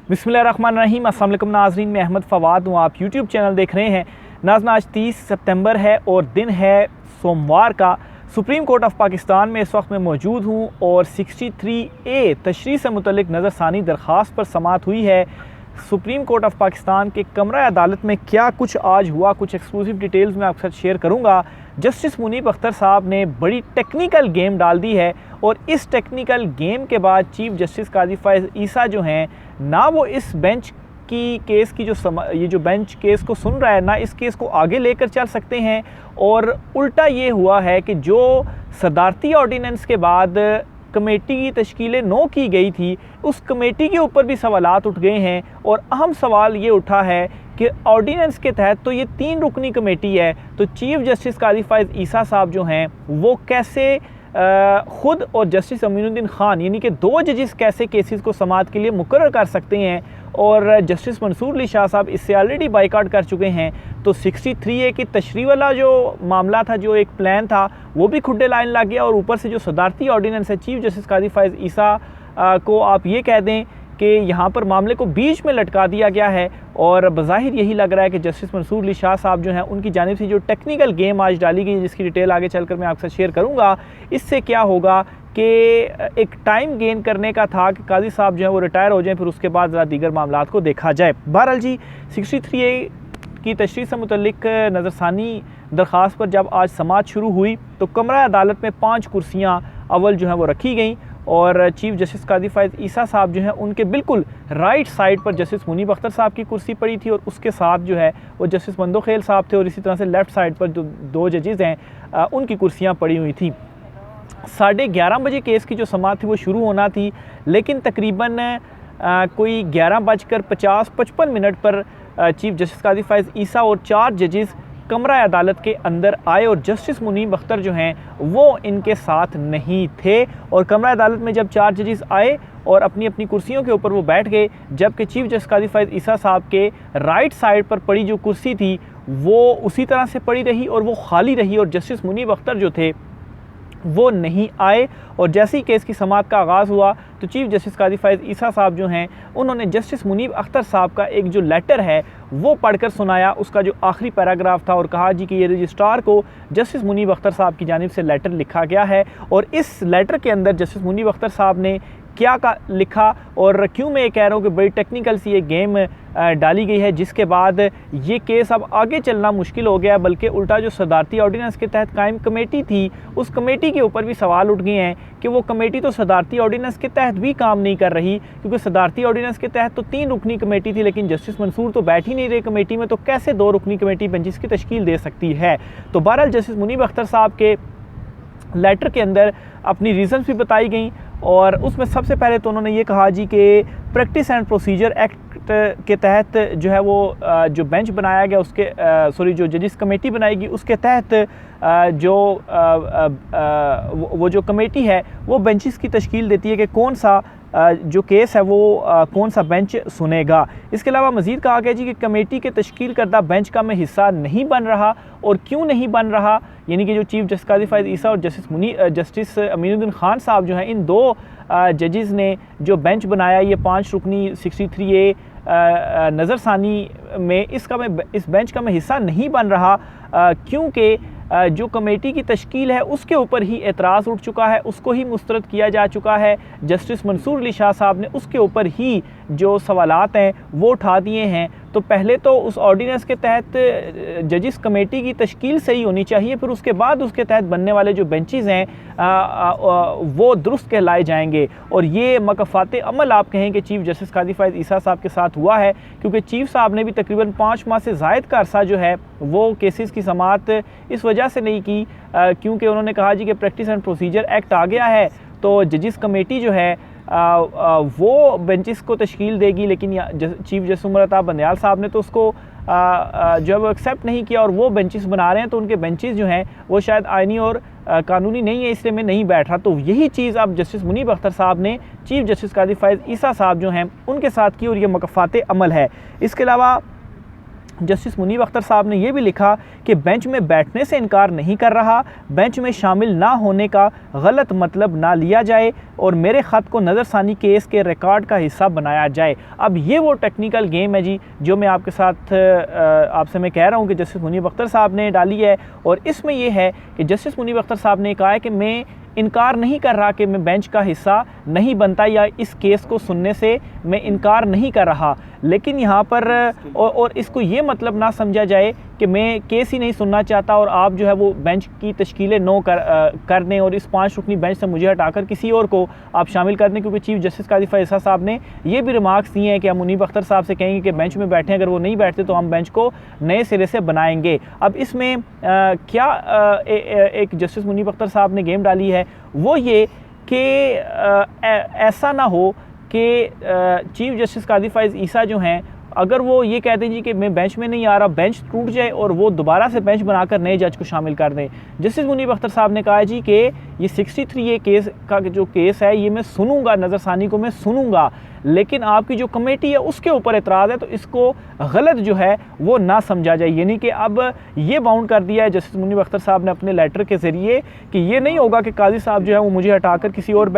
बिस्मिल्लाहिर्रहमानिर्रहीम। अस्सलाम वालेकुम नाज़रीन, मैं अहमद फ़वाद हूँ। आप यूट्यूब चैनल देख रहे हैं। नाज़रीन, आज 30 सितंबर है और दिन है सोमवार का। सुप्रीम कोर्ट ऑफ पाकिस्तान में इस वक्त मैं मौजूद हूँ और 63A तशरीह से मुतल्लिक नज़रसानी दरख्वास्त पर समाअत हुई है। सुप्रीम कोर्ट ऑफ पाकिस्तान के कमरा अदालत में क्या कुछ आज हुआ, कुछ एक्सक्लूसिव डिटेल्स मैं आपके साथ शेयर करूँगा। जस्टिस मुनीब अख्तर साहब ने बड़ी टेक्निकल गेम डाल दी है और इस टेक्निकल गेम के बाद चीफ जस्टिस काजी फ़ाइज़ ईसा जो हैं, ना वो इस बेंच की केस की ये जो बेंच केस को सुन रहा है, ना इस केस को आगे लेकर चल सकते हैं। और उल्टा ये हुआ है कि जो सदारती ऑर्डीनेंस के बाद कमेटी की तश्कील 9 की गई थी, उस कमेटी के ऊपर भी सवालात उठ गए हैं। और अहम सवाल ये उठा है कि ऑर्डीनेंस के तहत तो ये 3 रुकनी कमेटी है, तो चीफ जस्टिस काजी फ़ाइज़ ईसा साहब जो हैं वो कैसे ख़ुद और जस्टिस अमीनुद्दीन ख़ान यानी कि 2 जजेस कैसे केसेस को समाअत के लिए मुकर्रर कर सकते हैं। और जस्टिस मंसूर अली शाह साहब इससे ऑलरेडी बाइकआउट कर चुके हैं। तो 63A की तशरीह वाला जो मामला था, जो एक प्लान था, वो भी खुड्डे लाइन लग गया। और ऊपर से जो सदारती ऑर्डीनेंस है, चीफ जस्टिस काजी फ़ाइज़ ईसा को आप ये कह दें कि यहाँ पर मामले को बीच में लटका दिया गया है। और बज़ाहिर यही लग रहा है कि जस्टिस मंसूर अली शाह साहब जो हैं, उनकी जानिब से जो टेक्निकल गेम आज डाली गई, जिसकी डिटेल आगे चलकर मैं आपसे शेयर करूँगा, इससे क्या होगा कि एक टाइम गेन करने का था कि काजी साहब जो हैं वो रिटायर हो जाएं, फिर उसके बाद ज़रा दीगर मामलात को देखा जाए। बहरहाल जी, 63A की तशरीह से मुतल्लिक नज़रसानी दरख्वास्त पर जब आज समाअत शुरू हुई तो कमरा अदालत में 5 कुर्सियाँ अव्वल जो हैं वो रखी गई। और चीफ जस्टिस काजी फ़ाइज़ ईसा साहब जो हैं, उनके बिल्कुल राइट साइड पर जस्टिस मुनीब अख्तर साहब की कुर्सी पड़ी थी और उसके साथ जो है वो जस्टिस मंदोखेल साहब थे। और इसी तरह से लेफ़्ट साइड पर जो 2 जजेज़ हैं उनकी कुर्सियाँ पड़ी हुई थी। 11:30 बजे केस की जो समाअत थी वो शुरू होना थी, लेकिन तकरीबन कोई 11:50-55 पर चीफ जस्टिस काजी फ़ाइज़ ईसा और 4 जजेज़ कमरा अदालत के अंदर आए और जस्टिस मुनीब अख्तर जो हैं वो इनके साथ नहीं थे। और कमरा अदालत में जब 4 जजेस आए और अपनी अपनी कुर्सियों के ऊपर वो बैठ गए, जबकि चीफ जस्टिस काजी फ़ाइज़ ईसा साहब के राइट साइड पर पड़ी जो कुर्सी थी वो उसी तरह से पड़ी रही और वो खाली रही। और जस्टिस मुनीब अख्तर जो थे वो नहीं आए। और जैसे ही केस की समाअत का आगाज़ हुआ तो चीफ जस्टिस काजी फ़ाइज़ ईसा साहब जो हैं, उन्होंने जस्टिस मुनीब अख्तर साहब का एक जो लेटर है वो पढ़कर सुनाया, उसका जो आखिरी पैराग्राफ था, और कहा जी कि ये रजिस्ट्रार को जस्टिस मुनीब अख्तर साहब की जानिब से लेटर लिखा गया है। और इस लेटर के अंदर जस्टिस मुनीब अख्तर साहब ने क्या लिखा, और क्यों मैं ये कह रहा हूँ कि बड़ी टेक्निकल सी ये गेम डाली गई है, जिसके बाद ये केस अब आगे चलना मुश्किल हो गया। बल्कि उल्टा जो सदारती ऑर्डीनेंस के तहत कायम कमेटी थी, उस कमेटी के ऊपर भी सवाल उठ गए हैं कि वो कमेटी तो सदारती ऑर्डीनेंस के तहत भी काम नहीं कर रही, क्योंकि सदारती ऑर्डीनेंस के तहत तो 3 रुकनी कमेटी थी, लेकिन जस्टिस मंसूर तो बैठ ही नहीं रहे कमेटी में, तो कैसे 2 रुकनी कमेटी बेंचेस की तश्कील दे सकती है। तो बहरहाल जस्टिस मुनीब अख्तर साहब के लेटर के अंदर अपनी रीज़न्स भी बताई गई। और उसमें सबसे पहले तो उन्होंने ये कहा जी कि प्रैक्टिस एंड प्रोसीजर एक्ट के तहत जो है वो जो बेंच बनाया गया, उसके जो जजिस कमेटी बनाएगी उसके तहत वो जो कमेटी है वो बेंचेस की तश्कील देती है कि कौन सा जो केस है वो कौन सा बेंच सुनेगा। इसके अलावा मज़ीद कहा गया जी कि कमेटी के तश्कील करदा बेंच का मैं हिस्सा नहीं बन रहा। और क्यों नहीं बन रहा, यानी कि जो चीफ जस्टिस काजी फ़ाइज़ ईसा और जस्टिस अमीनुद्दीन ख़ान साहब जो हैं, इन 2 जजेस ने जो बेंच बनाया, ये 5 रुकनी 63A नज़रसानी में, इस बेंच का मैं हिस्सा नहीं बन रहा, क्योंकि जो कमेटी की तश्कील है उसके ऊपर ही एतराज़ उठ चुका है, उसको ही मुस्तरद किया जा चुका है। जस्टिस मंसूर अली शाह साहब ने उसके ऊपर ही जो सवालात हैं वो उठा दिए हैं। तो पहले तो उस ऑर्डीनेंस के तहत जजिस कमेटी की तश्कील सही होनी चाहिए, फिर उसके बाद उसके तहत बनने वाले जो बेंचेस हैं वो दुरुस्त कहलाए जाएंगे। और ये मकफ़ात अमल आप कहें कि चीफ जस्टिस काजी फ़ाइज़ ईसा साहब के साथ हुआ है, क्योंकि चीफ साहब ने भी तकरीबन 5 माह से ज़ायद का अरसा जो है वो केसेस की समाअत इस वजह से नहीं की, क्योंकि उन्होंने कहा जी कि प्रैक्टिस एंड प्रोसीजर एक्ट आ गया है, तो जजिस कमेटी जो है वो बेंचेस को तश्कील देगी। लेकिन चीफ जस्टिस उमर अता बंदयाल साहब ने तो उसको जो है वो एक्सेप्ट नहीं किया, और वो बेंचेस बना रहे हैं, तो उनके बेंचेस जो हैं वो शायद आइनी और कानूनी नहीं है, इसलिए मैं नहीं बैठ रहा। तो यही चीज़ अब जस्टिस मुनीब अख्तर साहब ने चीफ जस्टिस काजी फ़ाइज़ ईसा साहब जो हैं उनके साथ की, और ये मकफ़ात अमल है। इसके अलावा जस्टिस मुनीब अख्तर साहब ने यह भी लिखा कि बेंच में बैठने से इनकार नहीं कर रहा, बेंच में शामिल ना होने का गलत मतलब ना लिया जाए, और मेरे ख़त को नज़रसानी केस के रिकॉर्ड का हिस्सा बनाया जाए। अब ये वो टेक्निकल गेम है जी जो मैं आपके साथ आपसे मैं कह रहा हूँ कि जस्टिस मुनीब अख्तर साहब ने डाली है। और इसमें यह है कि जस्टिस मुनीब अख्तर साहब ने कहा है कि मैं इनकार नहीं कर रहा कि मैं बेंच का हिस्सा नहीं बनता या इस केस को सुनने से मैं इनकार नहीं कर रहा, लेकिन यहाँ पर और इसको ये मतलब ना समझा जाए कि मैं केस ही नहीं सुनना चाहता और आप जो है वो बेंच की तश्कीलें नो कर दें और इस 5 रुकनी बेंच से मुझे हटाकर किसी और को आप शामिल कर दें, क्योंकि चीफ जस्टिस काजी फैसल साहब ने ये भी रिमार्क्स दिए हैं कि हम मुनीब अख्तर साहब से कहेंगे कि बेंच में बैठे, अगर वो नहीं बैठते तो हम बेंच को नए सिरे से बनाएंगे। अब इसमें क्या एक जस्टिस मुनीब अख्तर साहब ने गेम डाली है वो ये कि ऐसा ना हो कि चीफ जस्टिस काजी फैज़ ईसा जो हैं अगर वो ये कहते हैं जी कि मैं बेंच में नहीं आ रहा, बेंच टूट जाए और वो दोबारा से बेंच बनाकर नए जज को शामिल कर दें। जस्टिस मुनीब अख्तर साहब ने कहा जी कि ये 63 ये केस का जो केस है ये मैं सुनूंगा, नज़रसानी को मैं सुनूंगा, लेकिन आपकी जो कमेटी है उसके ऊपर एतराज़ है तो इसको गलत जो है वो ना समझा जाए। यानी कि अब ये बाउंड कर दिया है जस्टिस मुनीब अख्तर साहब ने अपने लेटर के ज़रिए कि ये नहीं होगा कि काजी साहब जो है वो मुझे हटाकर किसी और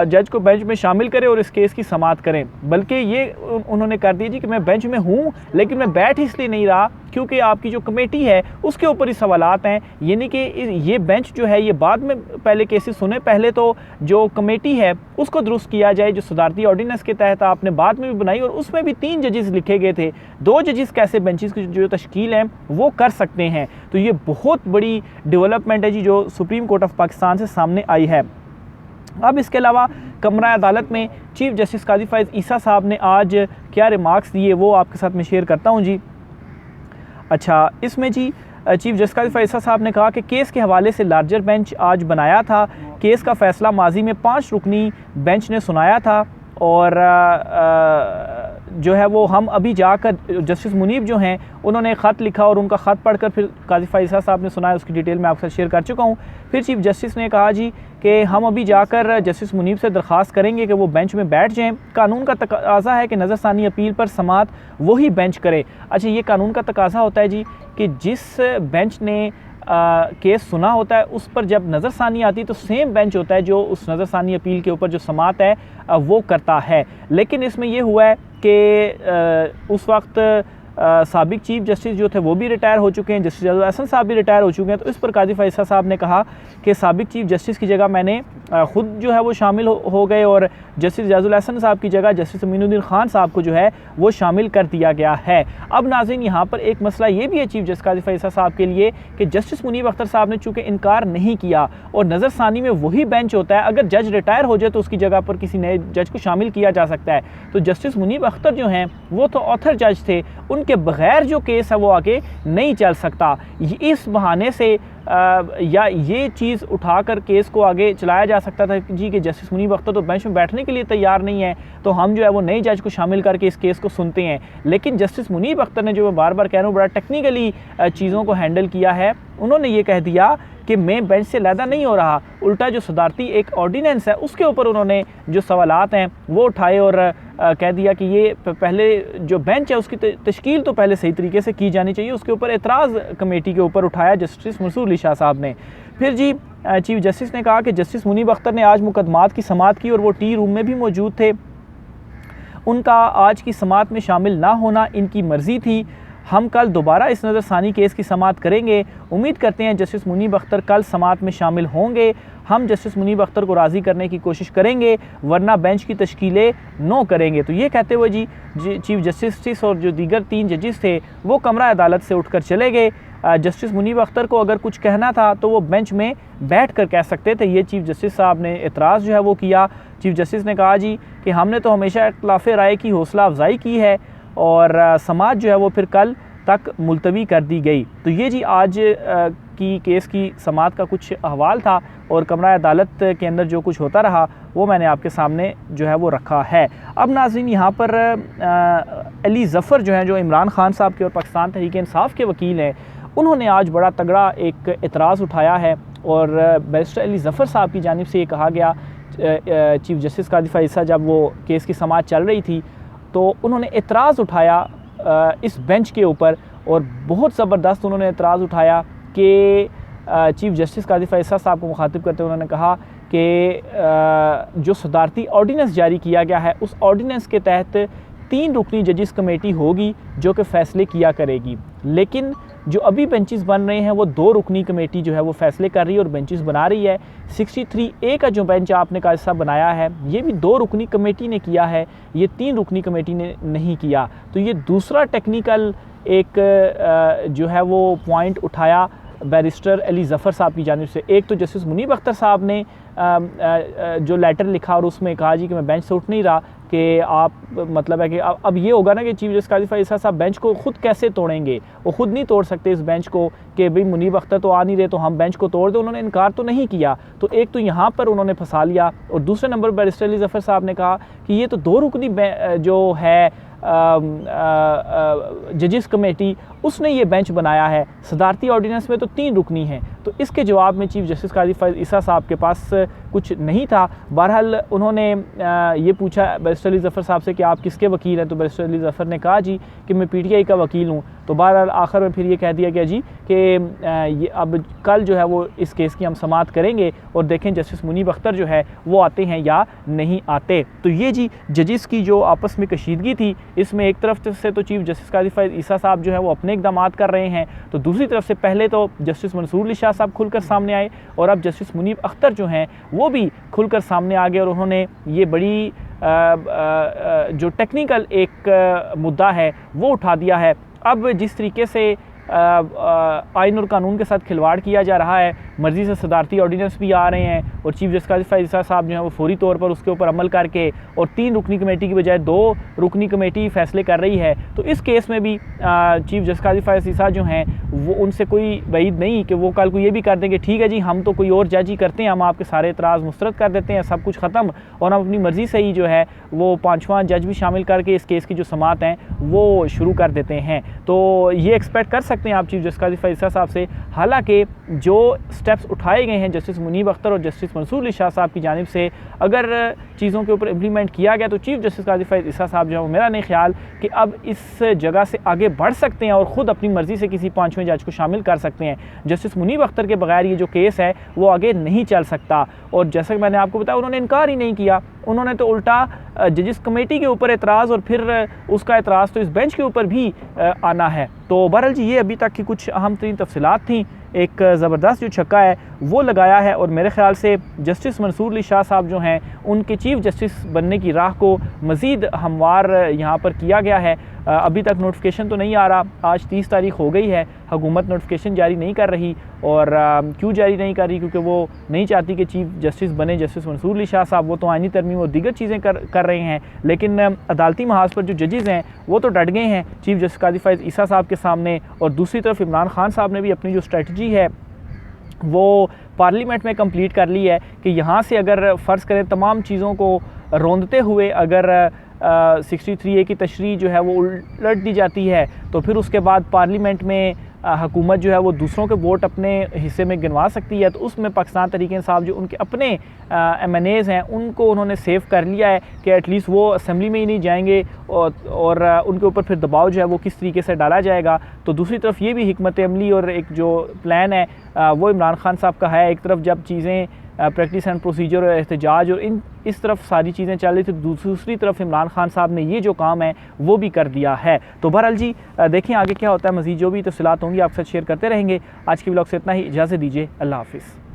जज को बेंच में शामिल करें और इस केस की समाअत करें, बल्कि ये उन्होंने कर दिया जी कि मैं बेंच में हूँ लेकिन मैं बैठ इसलिए नहीं रहा क्योंकि आपकी जो कमेटी है उसके ऊपर ही सवालात हैं। यानी कि ये बेंच जो है ये बाद में पहले केसेस सुने, पहले तो जो कमेटी है उसको दुरुस्त किया जाए जो सदारती ऑर्डिनेंस के तहत आपने बाद में भी बनाई और उसमें भी 3 जजेस लिखे गए थे। 2 जजेस कैसे बेंचेस की जो तश्कील है वो कर सकते हैं। तो ये बहुत बड़ी डेवलपमेंट है जी जो सुप्रीम कोर्ट ऑफ पाकिस्तान से सामने आई है। अब इसके अलावा कमरा अदालत में चीफ जस्टिस काजी फैज़ ईसा साहब ने आज क्या रिमार्क्स दिए वो आपके साथ मैं शेयर करता हूँ जी। अच्छा, इसमें जी चीफ जस्टिस काजी फैज़ ईसा साहब ने कहा कि केस के हवाले से लार्जर बेंच आज बनाया था। केस का फ़ैसला माजी में 5 रुकनी बेंच ने सुनाया था और जो है वो हम अभी जाकर जस्टिस मुनीब जो हैं उन्होंने ख़त लिखा और उनका ख़त पढ़कर फिर काजी फैज़ल साहब ने सुनाया, उसकी डिटेल मैं आपके साथ शेयर कर चुका हूँ। फिर चीफ जस्टिस ने कहा जी कि हम अभी जाकर जस्टिस मुनीब से दरख्वास्त करेंगे कि वो बेंच में बैठ जाएं। कानून का तकाज़ा है कि नज़रसानी अपील पर समाअत वही बेंच करे। अच्छा, ये कानून का तकाज़ा होता है जी कि जिस बेंच ने केस सुना होता है उस पर जब नज़रसानी आती है तो सेम बेंच होता है जो उस नज़रसानी अपील के ऊपर जो समाअत है वो करता है। लेकिन इसमें यह हुआ है कि उस वक्त साबिक चीफ जस्टिस जो थे वो भी रिटायर हो चुके हैं, जस्टिस जाजुल अहसन साहब भी रिटायर हो चुके हैं। तो इस पर काजी फैज़ल साहब ने कहा कि साबिक चीफ जस्टिस की जगह मैंने ख़ुद जो है वो शामिल हो गए और जस्टिस जाजुल अहसन साहब की जगह जस्टिस अमीनुद्दीन खान साहब को जो है वो शामिल कर दिया गया है। अब नाज़रीन यहाँ पर एक मसला ये भी है चीफ जस्टिस काजी फैज़ल साहब के लिए कि जस्टिस मुनीब अख्तर साहब ने चूँकि इनकार नहीं किया और नज़रसानी में वही बेंच होता है, अगर जज रिटायर हो जाए तो उसकी जगह पर किसी नए जज को शामिल किया जा सकता है। तो जस्टिस मुनीब अख्तर जो हैं वो तो ऑथर जज थे, उनके बगैर जो केस है वो आगे नहीं चल सकता। इस बहाने से या ये चीज़ उठाकर केस को आगे चलाया जा सकता था जी कि जस्टिस मुनीब अख्तर तो बेंच में बैठने के लिए तैयार नहीं है तो हम जो है वो नए जज को शामिल करके इस केस को सुनते हैं। लेकिन जस्टिस मुनीब अख्तर ने, जो मैं बार बार कह रहा हूँ, बड़ा टेक्निकली चीज़ों को हैंडल किया है। उन्होंने ये कह दिया कि मैं बेंच से लैदा नहीं हो रहा, उल्टा जो सदारती एक ऑर्डिनेंस है उसके ऊपर उन्होंने जो सवालात हैं वो उठाए और कह दिया कि ये पहले जो बेंच है उसकी तश्कील तो पहले सही तरीके से की जानी चाहिए। उसके ऊपर एतराज़ कमेटी के ऊपर उठाया जस्टिस मंसूर अली शाह साहब ने। फिर जी चीफ जस्टिस ने कहा कि जस्टिस मुनीब अख्तर ने आज मुकदमात की समाअत की और वो टी रूम में भी मौजूद थे। उनका आज की समाअत में शामिल ना होना इनकी मर्ज़ी थी। हम कल दोबारा इस नज़रसानी केस की समाअत करेंगे। उम्मीद करते हैं जस्टिस मुनीब अख्तर कल समाअत में शामिल होंगे। हम जस्टिस मुनीब अख्तर को राज़ी करने की कोशिश करेंगे, वरना बेंच की तश्कीलें नो करेंगे। तो ये कहते हुए जी चीफ जस्टिस और जो दीगर 3 जजेस थे वो कमरा अदालत से उठकर चले गए। जस्टिस मुनीब अख्तर को अगर कुछ कहना था तो वो बेंच में बैठ कर कह सकते थे। ये चीफ जस्टिस साहब ने एतराज़ जो है वो किया। चीफ जस्टिस ने कहा जी कि हमने तो हमेशा इख्तिलाफ़ राय की हौसला अफजाई की है और समाअत जो है वो फिर कल तक मुलतवी कर दी गई। तो ये जी आज की केस की समाअत का कुछ अहवाल था और कमरा अदालत के अंदर जो कुछ होता रहा वो मैंने आपके सामने जो है वो रखा है। अब नाज़रीन यहाँ पर अली ज़फ़र जो हैं, जो इमरान खान साहब के और पाकिस्तान तहरीक इंसाफ के वकील हैं, उन्होंने आज बड़ा तगड़ा एक एतराज़ उठाया है और बैरिस्टर अली ज़फ़र साहब की जानिब से ये कहा गया, चीफ जस्टिस काजी फैज़ल जब वो केस की समाअत चल रही थी तो उन्होंने एतराज़ उठाया इस बेंच के ऊपर और बहुत ज़बरदस्त उन्होंने एतराज़ उठाया कि चीफ जस्टिस काजी फैज़ल साहब को मुखातिब करते हुए उन्होंने कहा कि जो सदारती ऑर्डीनेंस जारी किया गया है उस ऑर्डीनेंस के तहत 3 रुकनी जजिस कमेटी होगी जो कि फ़ैसले किया करेगी, लेकिन जो अभी बेंचेस बन रहे हैं वो 2 रुकनी कमेटी जो है वो फ़ैसले कर रही है और बेंचेस बना रही है। 63A का जो बेंच आपने का हिस्सा बनाया है ये भी 2 रुकनी कमेटी ने किया है, ये 3 रुकनी कमेटी ने नहीं किया। तो ये दूसरा टेक्निकल एक जो है वो पॉइंट उठाया बैरिस्टर अली ज़फ़र साहब की जानिब से। एक तो जस्टिस मुनीब अख्तर साहब ने जो लेटर लिखा और उसमें कहा जी कि मैं बेंच से उठ नहीं रहा, कि आप मतलब है कि अब ये होगा ना कि चीफ जस्टिस काजी फ़ाइज़ साहब बेंच को ख़ुद कैसे तोड़ेंगे, वो ख़ुद नहीं तोड़ सकते इस बेंच को कि भाई मुनीब अख्तर तो आ नहीं रहे तो हम बेंच को तोड़ दें। उन्होंने इनकार तो नहीं किया, तो एक तो यहाँ पर उन्होंने फंसा लिया और दूसरे नंबर बैरिस्टर अली ज़फ़र साहब ने कहा कि ये तो 2 रुकनी जो है जजिस कमेटी उसने ये बेंच बनाया है, सदारती ऑर्डीनेंस में तो 3 रुकनी हैं। तो इसके जवाब में चीफ जस्टिस काजी फ़ाइज़ ईसा साहब के पास कुछ नहीं था। बहरहाल उन्होंने ये पूछा बैरिस्टर अली ज़फ़र साहब से कि आप किसके वकील हैं, तो बैरिस्टर अली ज़फ़र ने कहा जी कि मैं PTI का वकील हूँ। तो बहरहाल आखिर में फिर ये कह दिया गया जी कि ये अब कल जो है वो इस केस की हम समाअत करेंगे और देखें जस्टिस मुनीब अख्तर जो है वो आते हैं या नहीं आते। तो ये जी जजिस की जो आपस में कशीदगी थी, इसमें एक तरफ से तो चीफ जस्टिस काजी फ़ाइज़ ईसा साहब जो है वो अपने इक़दामात कर रहे हैं, तो दूसरी तरफ से पहले तो जस्टिस मंसूर अली शाह साहब खुलकर सामने आए और अब जस्टिस मुनीब अख्तर जो हैं वो भी खुलकर सामने आ गए और उन्होंने ये बड़ी जो टेक्निकल एक मुद्दा है वो उठा दिया है। अब जिस तरीके से आइन और कानून के साथ खिलवाड़ किया जा रहा है, मर्ज़ी से सदारती ऑर्डीनेंस भी आ रहे हैं और चीफ जस्टिस काजी फ़ाइज़ साहब जो है वो फौरी तौर पर उसके ऊपर अमल करके और 3 रुकनी कमेटी की बजाय 2 रुकनी कमेटी फ़ैसले कर रही है। तो इस केस में भी चीफ जस्टिस काजी फ़ाइज़ जो हैं वो उनसे कोई वईद नहीं कि वो कल को ये भी कर देंगे ठीक है जी हम तो कोई और जज ही करते हैं, हम आपके सारे एतराज़ मुस्तरद कर देते हैं, सब कुछ ख़त्म और हम अपनी मर्ज़ी से ही जो है वो 5वां जज भी शामिल करके इस केस की जो समाअत हैं वो शुरू कर देते हैं। तो ये एक्सपेक्ट कर सकते हैं आप चीफ जस्टिस काजी फ़ाइज़ साहब से। हालांकि जो स्टेप्स उठाए गए हैं जस्टिस मुनीब अख्तर और जस्टिस मंसूर अली शाह साहब की जानिब से, अगर चीज़ों के ऊपर इम्प्लीमेंट किया गया तो चीफ जस्टिस काजी फ़ाइज़ साहब जो है मेरा नहीं ख्याल कि अब इस जगह से आगे बढ़ सकते हैं और ख़ुद अपनी मर्ज़ी से किसी 5वें जज को शामिल कर सकते हैं। जस्टिस मुनीब अख्तर के बगैर ये जो केस है वो आगे नहीं चल सकता। और जैसा कि मैंने आपको बताया उन्होंने इनकार ही नहीं किया, उन्होंने तो उल्टा जजिस कमेटी के ऊपर एतराज़ और फिर उसका एतराज़ तो इस बेंच के ऊपर भी आना है। तो बहरहाल जी ये अभी तक की कुछ अहम तरीन तफसीलात थी। एक ज़बरदस्त जो छक्का है वो लगाया है और मेरे ख़्याल से जस्टिस मंसूर अली शाह साहब जो हैं उनके चीफ जस्टिस बनने की राह को मज़ीद हमवार यहाँ पर किया गया है। अभी तक नोटिफिकेशन तो नहीं आ रहा, आज 30 तारीख हो गई है, हुकूमत नोटिफिकेशन जारी नहीं कर रही और क्यों जारी नहीं कर रही, क्योंकि वो नहीं चाहती कि चीफ जस्टिस बने जस्टिस मंसूर अली शाह साहब। वो तो आइनी तरमीम और दीगर चीज़ें कर रहे हैं, लेकिन अदालती महाज पर जो जजेज़ हैं वो तो डट गए हैं चीफ जस्टिस काजी फ़ाइज़ ईसा साहब के सामने। और दूसरी तरफ इमरान खान साहब ने भी अपनी जो स्ट्रेटजी है वो पार्लियामेंट में कंप्लीट कर ली है कि यहाँ से अगर फ़र्ज़ करें तमाम चीज़ों को रोंदते हुए अगर 63A की तशरीह जो है वो उलट दी जाती है तो फिर उसके बाद पार्लियामेंट में हुकूमत जो है वो दूसरों के वोट अपने हिस्से में गिनवा सकती है। तो उसमें पाकिस्तान तहरीक इंसाफ जो उनके अपने MNAs हैं उनको उन्होंने सेव कर लिया है कि एटलीस्ट वो असेंबली में ही नहीं जाएंगे और उनके ऊपर फिर दबाव जो है वो किस तरीके से डाला जाएगा। तो दूसरी तरफ ये भी हिकमत अमली और एक जो प्लान है वो इमरान खान साहब का है। एक तरफ जब चीज़ें प्रैक्टिस एंड प्रोसीजर और एहतजाज और इस तरफ सारी चीज़ें चल रही थी, दूसरी तरफ इमरान खान साहब ने ये जो काम है वो भी कर दिया है। तो बहरहाल जी देखें आगे क्या होता है, मज़ीद जो भी तफसीलात होंगी आपके साथ शेयर करते रहेंगे। आज के व्लॉग से इतना ही, इजाज़त दीजिए, अल्लाह हाफ़िज़।